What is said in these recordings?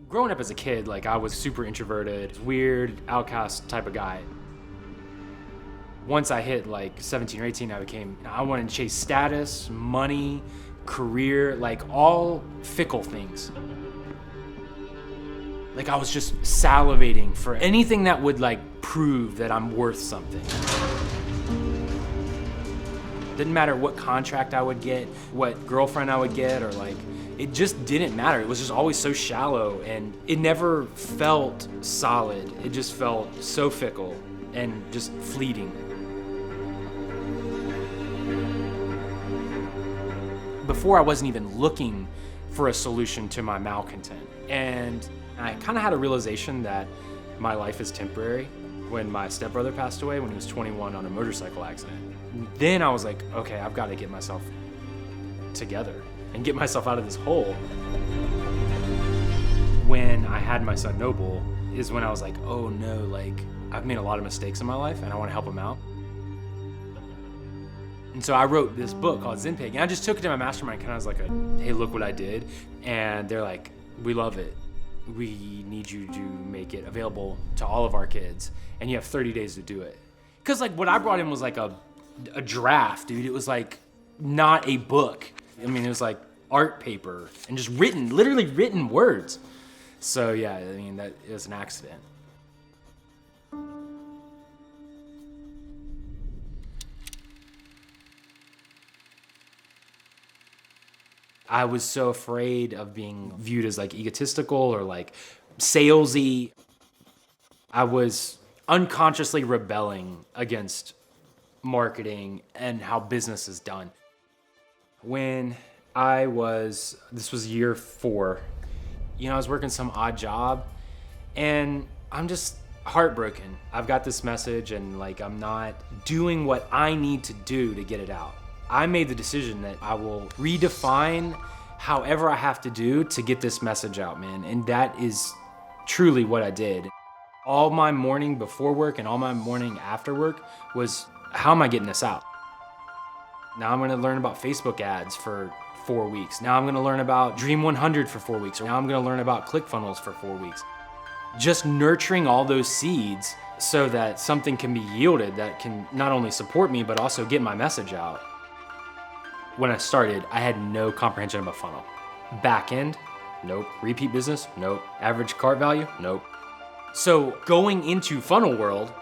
Growing up as a kid, like I was super introverted, weird, outcast type of guy. Once I hit like 17 or 18, I wanted to chase status, money, career, like all fickle things. Like I was just salivating for anything that would like prove that I'm worth something. Didn't matter what contract I would get, what girlfriend I would get, or like, it just didn't matter. It was just always so shallow and it never felt solid. It just felt so fickle and just fleeting. Before I wasn't even looking for a solution to my malcontent. And I kind of had a realization that my life is temporary when my stepbrother passed away when he was 21 on a motorcycle accident. Then I was like, okay, I've got to get myself together and get myself out of this hole. When I had my son Noble is when I was like, oh no, like I've made a lot of mistakes in my life and I want to help him out. And so I wrote this book called Zen Pig, and I just took it to my mastermind kind of as like hey, look what I did. And they're like, we love it. We need you to make it available to all of our kids, and you have 30 days to do it. Because like what I brought in was like a draft, dude. It was like not a book. I mean, it was like art paper and just written, literally written words. So yeah, I mean, that it was an accident. I was so afraid of being viewed as like egotistical or like salesy. I was unconsciously rebelling against marketing and how business is done. When this was year 4, I was working some odd job and I'm just heartbroken. I've got this message and like I'm not doing what I need to do to get it out. I made the decision that I will redefine however I have to do to get this message out, man. And that is truly what I did. All my morning before work and all my morning after work was, how am I getting this out? Now I'm gonna learn about Facebook ads for 4 weeks. Now I'm gonna learn about Dream 100 for 4 weeks. Or now I'm gonna learn about ClickFunnels for 4 weeks. Just nurturing all those seeds so that something can be yielded that can not only support me, but also get my message out. When I started, I had no comprehension of a funnel. Back end, nope. Repeat business, nope. Average cart value, nope. So going into funnel world,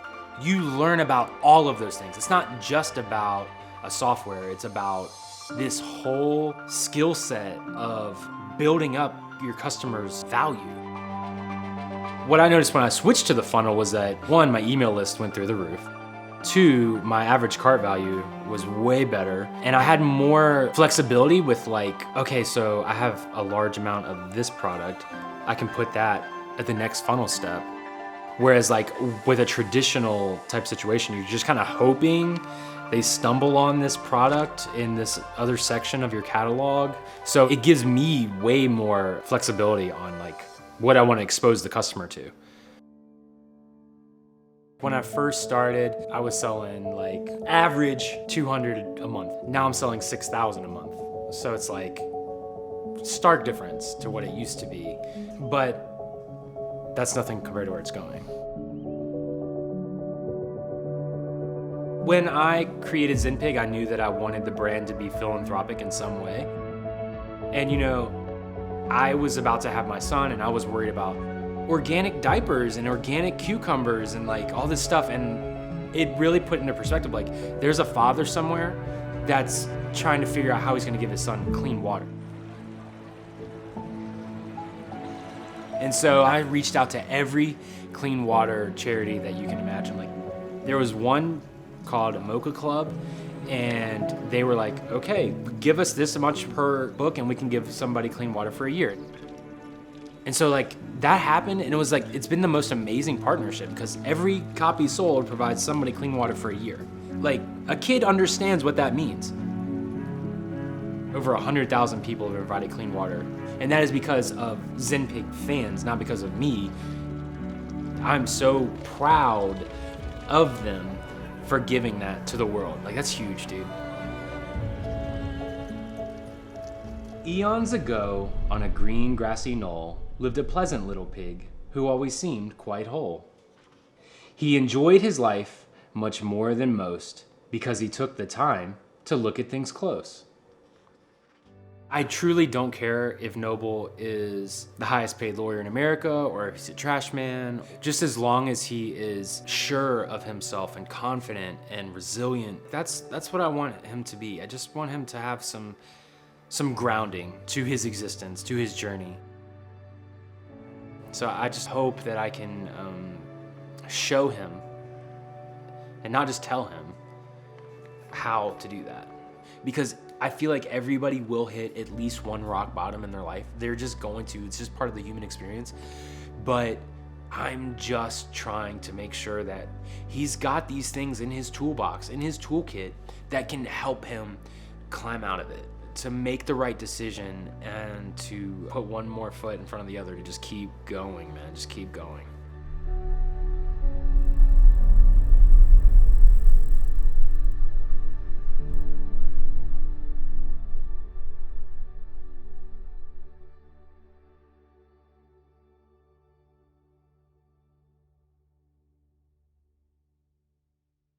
you learn about all of those things. It's not just about a software, it's about this whole skill set of building up your customers' value. What I noticed when I switched to the funnel was that 1, my email list went through the roof. 2, my average cart value was way better. And I had more flexibility with like, okay, so I have a large amount of this product. I can put that at the next funnel step. Whereas like with a traditional type situation, you're just kind of hoping they stumble on this product in this other section of your catalog. So it gives me way more flexibility on like what I want to expose the customer to. When I first started, I was selling like average 200 a month. Now I'm selling 6,000 a month. So it's like stark difference to what it used to be, but that's nothing compared to where it's going. When I created Zen Pig, I knew that I wanted the brand to be philanthropic in some way. And I was about to have my son and I was worried about organic diapers and organic cucumbers and like all this stuff, and it really put into perspective like there's a father somewhere that's trying to figure out how he's going to give his son clean water. And so I reached out to every clean water charity that you can imagine. Like there was one called Mocha Club, and they were like, okay, give us this much per book and we can give somebody clean water for a year. And so like that happened, and it was like, it's been the most amazing partnership because every copy sold provides somebody clean water for a year. Like a kid understands what that means. Over 100,000 people have provided clean water. And that is because of Zen Pig fans, not because of me. I'm so proud of them for giving that to the world. Like that's huge, dude. Eons ago, on a green grassy knoll, lived a pleasant little pig who always seemed quite whole. He enjoyed his life much more than most because he took the time to look at things close. I truly don't care if Noble is the highest paid lawyer in America or if he's a trash man, just as long as he is sure of himself and confident and resilient. That's what I want him to be. I just want him to have some grounding to his existence, to his journey. So I just hope that I can show him and not just tell him how to do that. Because I feel like everybody will hit at least one rock bottom in their life. They're just going to, it's just part of the human experience. But I'm just trying to make sure that he's got these things in his toolbox, in his toolkit, that can help him climb out of it, to make the right decision and to put one more foot in front of the other, to just keep going, man, just keep going.